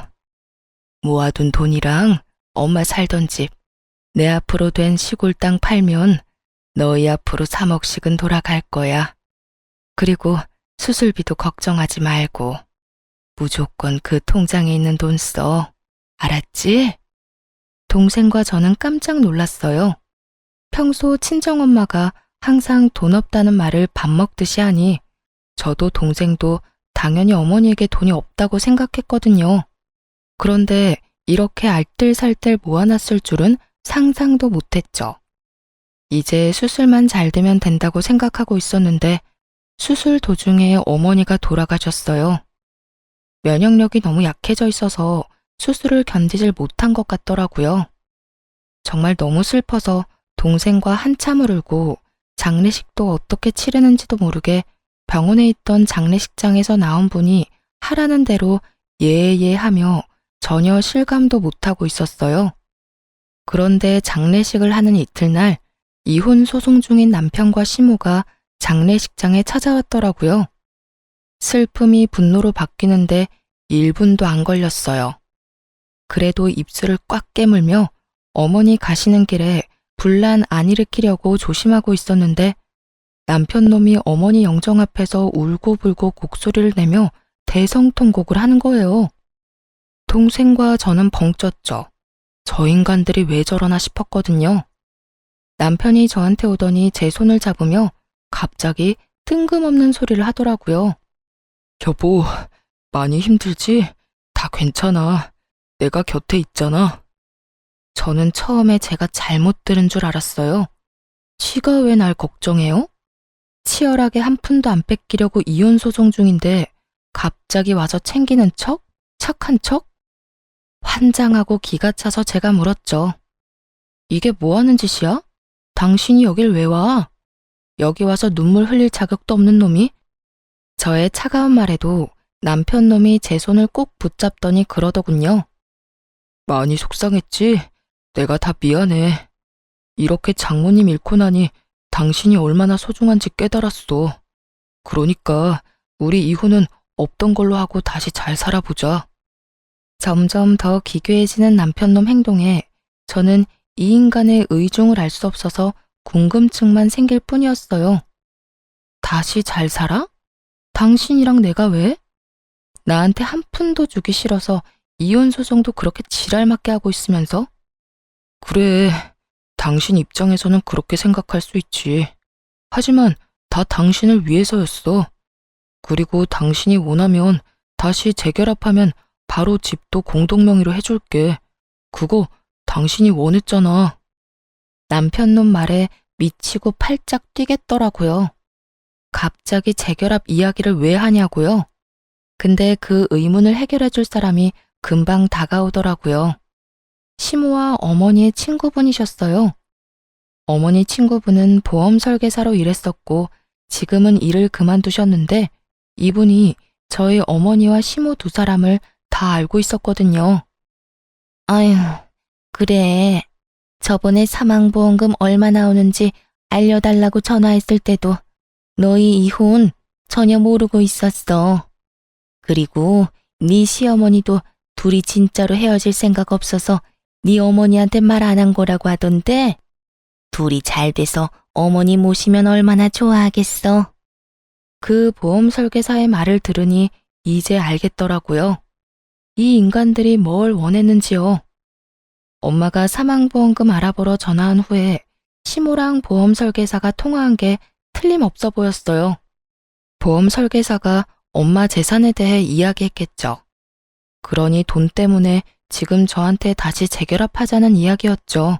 모아둔 돈이랑 엄마 살던 집, 내 앞으로 된 시골 땅 팔면 너희 앞으로 3억씩은 돌아갈 거야. 그리고 수술비도 걱정하지 말고 무조건 그 통장에 있는 돈 써. 알았지? 동생과 저는 깜짝 놀랐어요. 평소 친정엄마가 항상 돈 없다는 말을 밥 먹듯이 하니 저도 동생도 당연히 어머니에게 돈이 없다고 생각했거든요. 그런데 이렇게 알뜰살뜰 모아놨을 줄은 상상도 못했죠. 이제 수술만 잘 되면 된다고 생각하고 있었는데 수술 도중에 어머니가 돌아가셨어요. 면역력이 너무 약해져 있어서 수술을 견디질 못한 것 같더라고요. 정말 너무 슬퍼서 동생과 한참을 울고 장례식도 어떻게 치르는지도 모르게 병원에 있던 장례식장에서 나온 분이 하라는 대로 예예 하며 전혀 실감도 못하고 있었어요. 그런데 장례식을 하는 이틀날 이혼 소송 중인 남편과 시모가 장례식장에 찾아왔더라고요. 슬픔이 분노로 바뀌는데 1분도 안 걸렸어요. 그래도 입술을 꽉 깨물며 어머니 가시는 길에 분란 안 일으키려고 조심하고 있었는데 남편 놈이 어머니 영정 앞에서 울고불고 곡소리를 내며 대성통곡을 하는 거예요. 동생과 저는 벙쪘죠. 저 인간들이 왜 저러나 싶었거든요. 남편이 저한테 오더니 제 손을 잡으며 갑자기 뜬금없는 소리를 하더라고요. 여보, 많이 힘들지? 다 괜찮아. 내가 곁에 있잖아. 저는 처음에 제가 잘못 들은 줄 알았어요. 지가 왜 날 걱정해요? 치열하게 한 푼도 안 뺏기려고 이혼 소송 중인데 갑자기 와서 챙기는 척? 착한 척? 환장하고 기가 차서 제가 물었죠. 이게 뭐 하는 짓이야? 당신이 여길 왜 와? 여기 와서 눈물 흘릴 자격도 없는 놈이? 저의 차가운 말에도 남편 놈이 제 손을 꼭 붙잡더니 그러더군요. 많이 속상했지? 내가 다 미안해. 이렇게 장모님 잃고 나니 당신이 얼마나 소중한지 깨달았어. 그러니까 우리 이후는 없던 걸로 하고 다시 잘 살아보자. 점점 더 기괴해지는 남편놈 행동에 저는 이 인간의 의중을 알 수 없어서 궁금증만 생길 뿐이었어요. 다시 잘 살아? 당신이랑 내가 왜? 나한테 한 푼도 주기 싫어서 이혼 소송도 그렇게 지랄맞게 하고 있으면서? 그래, 당신 입장에서는 그렇게 생각할 수 있지. 하지만 다 당신을 위해서였어. 그리고 당신이 원하면 다시 재결합하면 바로 집도 공동명의로 해줄게. 그거 당신이 원했잖아. 남편놈 말에 미치고 팔짝 뛰겠더라고요. 갑자기 재결합 이야기를 왜 하냐고요? 근데 그 의문을 해결해줄 사람이 금방 다가오더라고요. 시모와 어머니의 친구분이셨어요. 어머니 친구분은 보험 설계사로 일했었고 지금은 일을 그만두셨는데 이분이 저희 어머니와 시모 두 사람을 다 알고 있었거든요. 아휴, 그래. 저번에 사망보험금 얼마 나오는지 알려달라고 전화했을 때도 너희 이혼 전혀 모르고 있었어. 그리고 네 시어머니도 둘이 진짜로 헤어질 생각 없어서 네 어머니한테 말 안 한 거라고 하던데 둘이 잘 돼서 어머니 모시면 얼마나 좋아하겠어. 그 보험 설계사의 말을 들으니 이제 알겠더라고요. 이 인간들이 뭘 원했는지요. 엄마가 사망보험금 알아보러 전화한 후에 시모랑 보험 설계사가 통화한 게 틀림없어 보였어요. 보험 설계사가 엄마 재산에 대해 이야기했겠죠. 그러니 돈 때문에 지금 저한테 다시 재결합하자는 이야기였죠.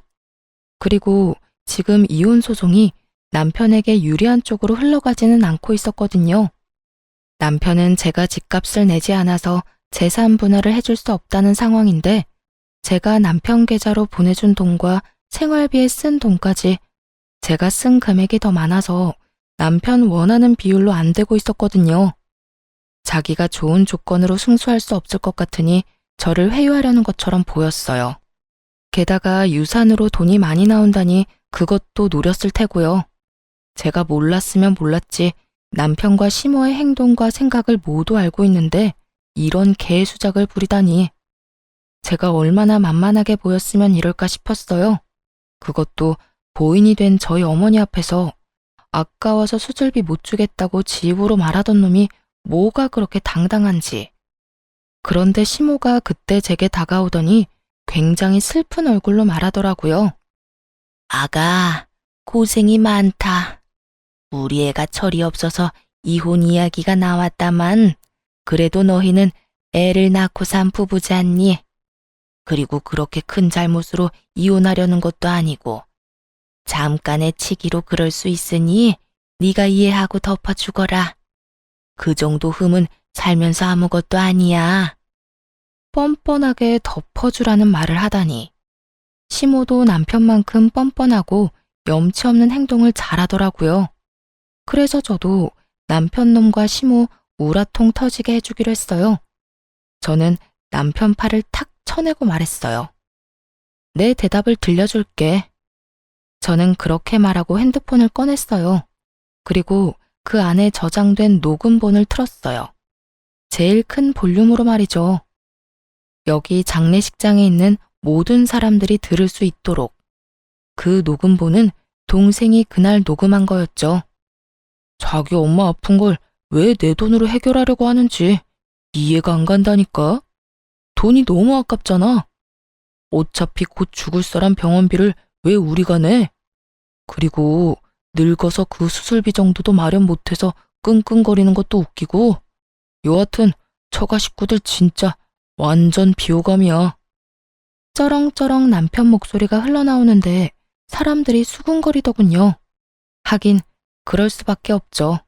그리고 지금 이혼 소송이 남편에게 유리한 쪽으로 흘러가지는 않고 있었거든요. 남편은 제가 집값을 내지 않아서 재산 분할을 해줄 수 없다는 상황인데 제가 남편 계좌로 보내준 돈과 생활비에 쓴 돈까지 제가 쓴 금액이 더 많아서 남편 원하는 비율로 안 되고 있었거든요. 자기가 좋은 조건으로 승소할 수 없을 것 같으니 저를 회유하려는 것처럼 보였어요. 게다가 유산으로 돈이 많이 나온다니 그것도 노렸을 테고요. 제가 몰랐으면 몰랐지 남편과 시모의 행동과 생각을 모두 알고 있는데 이런 개수작을 부리다니. 제가 얼마나 만만하게 보였으면 이럴까 싶었어요. 그것도 보인이 된 저희 어머니 앞에서 아까워서 수술비 못 주겠다고 지 입으로 말하던 놈이 뭐가 그렇게 당당한지. 그런데 시모가 그때 제게 다가오더니 굉장히 슬픈 얼굴로 말하더라고요. 아가, 고생이 많다. 우리 애가 철이 없어서 이혼 이야기가 나왔다만 그래도 너희는 애를 낳고 산 부부잖니. 그리고 그렇게 큰 잘못으로 이혼하려는 것도 아니고 잠깐의 치기로 그럴 수 있으니 네가 이해하고 덮어주거라. 그 정도 흠은 살면서 아무것도 아니야. 뻔뻔하게 덮어주라는 말을 하다니. 시모도 남편만큼 뻔뻔하고 염치 없는 행동을 잘하더라고요. 그래서 저도 남편 놈과 시모 우라통 터지게 해주기로 했어요. 저는 남편 팔을 탁 쳐내고 말했어요. 내 대답을 들려줄게. 저는 그렇게 말하고 핸드폰을 꺼냈어요. 그리고 그 안에 저장된 녹음본을 틀었어요. 제일 큰 볼륨으로 말이죠. 여기 장례식장에 있는 모든 사람들이 들을 수 있도록. 그 녹음본은 동생이 그날 녹음한 거였죠. 자기 엄마 아픈 걸 왜 내 돈으로 해결하려고 하는지 이해가 안 간다니까. 돈이 너무 아깝잖아. 어차피 곧 죽을 사람 병원비를 왜 우리가 내? 그리고 늙어서 그 수술비 정도도 마련 못해서 끙끙거리는 것도 웃기고 여하튼 처가 식구들 진짜 완전 비호감이야. 쩌렁쩌렁 남편 목소리가 흘러나오는데 사람들이 수군거리더군요. 하긴 그럴 수밖에 없죠.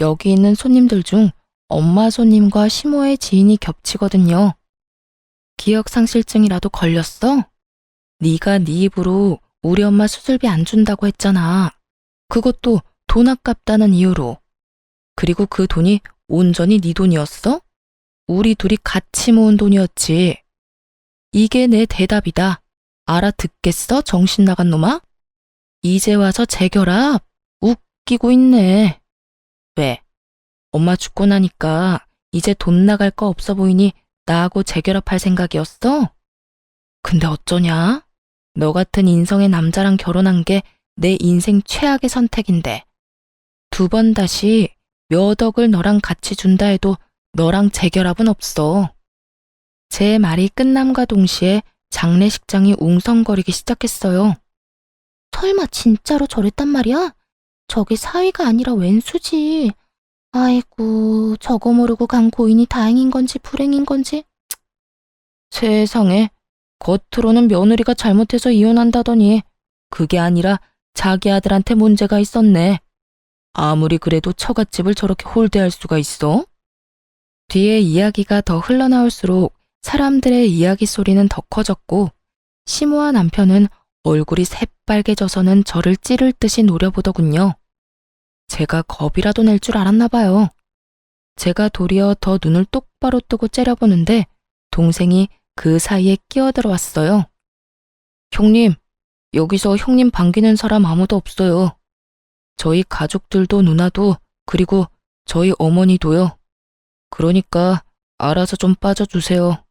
여기 있는 손님들 중 엄마 손님과 시모의 지인이 겹치거든요. 기억상실증이라도 걸렸어? 네가 네 입으로 우리 엄마 수술비 안 준다고 했잖아. 그것도 돈 아깝다는 이유로. 그리고 그 돈이 온전히 네 돈이었어? 우리 둘이 같이 모은 돈이었지. 이게 내 대답이다. 알아듣겠어, 정신 나간 놈아? 이제 와서 재결합? 웃기고 있네. 왜? 엄마 죽고 나니까 이제 돈 나갈 거 없어 보이니 나하고 재결합할 생각이었어? 근데 어쩌냐? 너 같은 인성의 남자랑 결혼한 게 내 인생 최악의 선택인데. 2번 다시 몇 억을 너랑 같이 준다 해도 너랑 재결합은 없어. 제 말이 끝남과 동시에 장례식장이 웅성거리기 시작했어요. 설마 진짜로 저랬단 말이야? 저게 사위가 아니라 웬수지. 아이고, 저거 모르고 간 고인이 다행인 건지 불행인 건지. 세상에, 겉으로는 며느리가 잘못해서 이혼한다더니 그게 아니라 자기 아들한테 문제가 있었네. 아무리 그래도 처갓집을 저렇게 홀대할 수가 있어? 뒤에 이야기가 더 흘러나올수록 사람들의 이야기 소리는 더 커졌고 시모와 남편은 얼굴이 새빨개져서는 저를 찌를 듯이 노려보더군요. 제가 겁이라도 낼 줄 알았나 봐요. 제가 도리어 더 눈을 똑바로 뜨고 째려보는데 동생이 그 사이에 끼어들어왔어요. 형님, 여기서 형님 반기는 사람 아무도 없어요. 저희 가족들도 누나도 그리고 저희 어머니도요. 그러니까 알아서 좀 빠져주세요.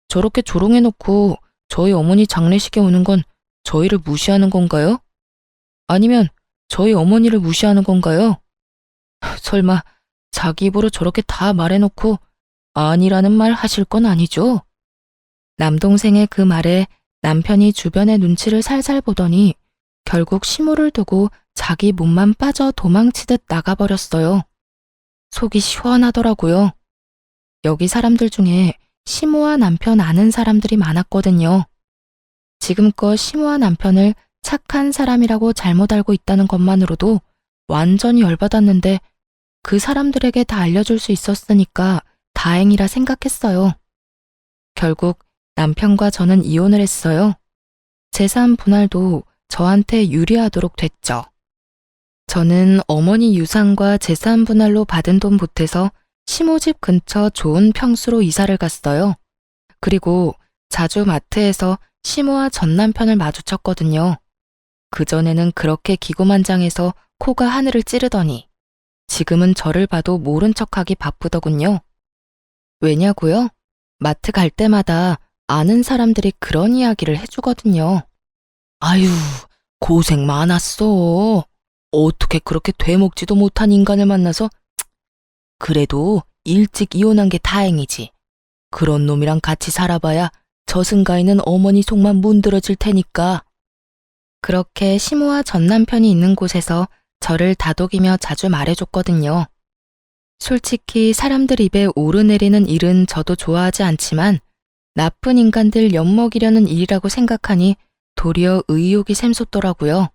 저렇게 조롱해놓고 저희 어머니 장례식에 오는 건 저희를 무시하는 건가요? 아니면 저희 어머니를 무시하는 건가요? 설마 자기 입으로 저렇게 다 말해놓고 아니라는 말 하실 건 아니죠? 남동생의 그 말에 남편이 주변의 눈치를 살살 보더니 결국 시모를 두고 자기 몸만 빠져 도망치듯 나가버렸어요. 속이 시원하더라고요. 여기 사람들 중에 시모와 남편 아는 사람들이 많았거든요. 지금껏 시모와 남편을 착한 사람이라고 잘못 알고 있다는 것만으로도 완전히 열받았는데 그 사람들에게 다 알려줄 수 있었으니까 다행이라 생각했어요. 결국 남편과 저는 이혼을 했어요. 재산 분할도 저한테 유리하도록 됐죠. 저는 어머니 유산과 재산 분할로 받은 돈 보태서 시모집 근처 좋은 평수로 이사를 갔어요. 그리고 자주 마트에서 시모와 전 남편을 마주쳤거든요. 그전에는 그렇게 기고만장해서 코가 하늘을 찌르더니 지금은 저를 봐도 모른 척하기 바쁘더군요. 왜냐고요? 마트 갈 때마다 아는 사람들이 그런 이야기를 해주거든요. 아유, 고생 많았어. 어떻게 그렇게 되먹지도 못한 인간을 만나서. 그래도 일찍 이혼한 게 다행이지. 그런 놈이랑 같이 살아봐야 저승가에는 어머니 속만 문드러질 테니까. 그렇게 시모와 전 남편이 있는 곳에서 저를 다독이며 자주 말해줬거든요. 솔직히 사람들 입에 오르내리는 일은 저도 좋아하지 않지만 나쁜 인간들 엿먹이려는 일이라고 생각하니 도리어 의욕이 샘솟더라고요.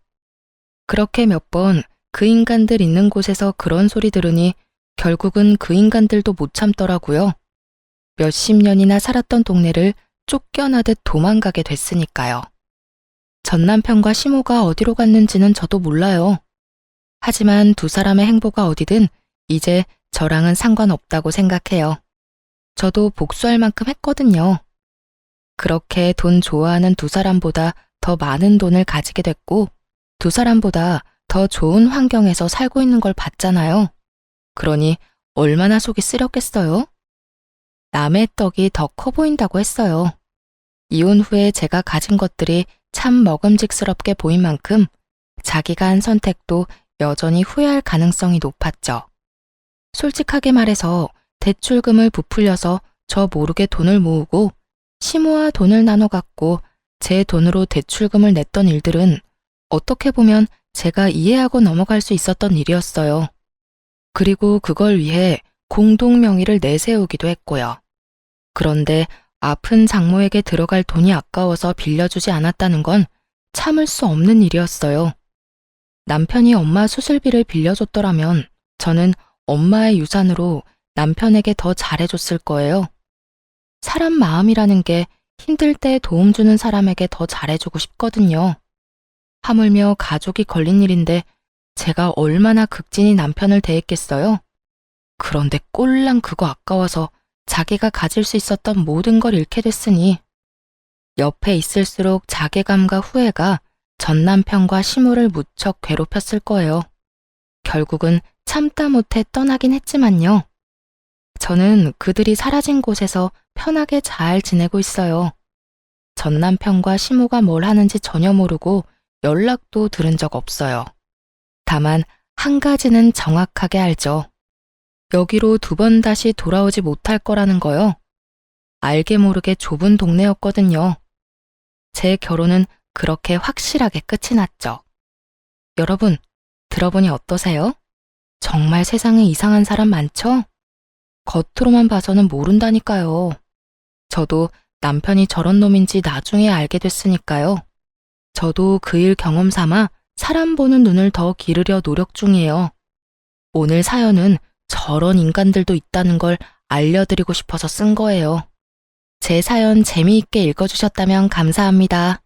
그렇게 몇 번 그 인간들 있는 곳에서 그런 소리 들으니 결국은 그 인간들도 못 참더라고요. 몇십 년이나 살았던 동네를 쫓겨나듯 도망가게 됐으니까요. 전 남편과 시모가 어디로 갔는지는 저도 몰라요. 하지만 두 사람의 행보가 어디든 이제 저랑은 상관없다고 생각해요. 저도 복수할 만큼 했거든요. 그렇게 돈 좋아하는 두 사람보다 더 많은 돈을 가지게 됐고 두 사람보다 더 좋은 환경에서 살고 있는 걸 봤잖아요. 그러니 얼마나 속이 쓰렸겠어요? 남의 떡이 더 커 보인다고 했어요. 이혼 후에 제가 가진 것들이 참 먹음직스럽게 보인 만큼 자기가 한 선택도 여전히 후회할 가능성이 높았죠. 솔직하게 말해서 대출금을 부풀려서 저 모르게 돈을 모으고 시모와 돈을 나눠 갖고 제 돈으로 대출금을 냈던 일들은 어떻게 보면 제가 이해하고 넘어갈 수 있었던 일이었어요. 그리고 그걸 위해 공동 명의를 내세우기도 했고요. 그런데 아픈 장모에게 들어갈 돈이 아까워서 빌려주지 않았다는 건 참을 수 없는 일이었어요. 남편이 엄마 수술비를 빌려줬더라면 저는 엄마의 유산으로 남편에게 더 잘해줬을 거예요. 사람 마음이라는 게 힘들 때 도움 주는 사람에게 더 잘해주고 싶거든요. 하물며 가족이 걸린 일인데 제가 얼마나 극진히 남편을 대했겠어요? 그런데 꼴랑 그거 아까워서 자기가 가질 수 있었던 모든 걸 잃게 됐으니 옆에 있을수록 자괴감과 후회가 전 남편과 시모를 무척 괴롭혔을 거예요. 결국은 참다 못해 떠나긴 했지만요. 저는 그들이 사라진 곳에서 편하게 잘 지내고 있어요. 전 남편과 시모가 뭘 하는지 전혀 모르고 연락도 들은 적 없어요. 다만 한 가지는 정확하게 알죠. 여기로 두 번 다시 돌아오지 못할 거라는 거요. 알게 모르게 좁은 동네였거든요. 제 결혼은 그렇게 확실하게 끝이 났죠. 여러분, 들어보니 어떠세요? 정말 세상에 이상한 사람 많죠? 겉으로만 봐서는 모른다니까요. 저도 남편이 저런 놈인지 나중에 알게 됐으니까요. 저도 그 일 경험 삼아 사람 보는 눈을 더 기르려 노력 중이에요. 오늘 사연은 저런 인간들도 있다는 걸 알려드리고 싶어서 쓴 거예요. 제 사연 재미있게 읽어주셨다면 감사합니다.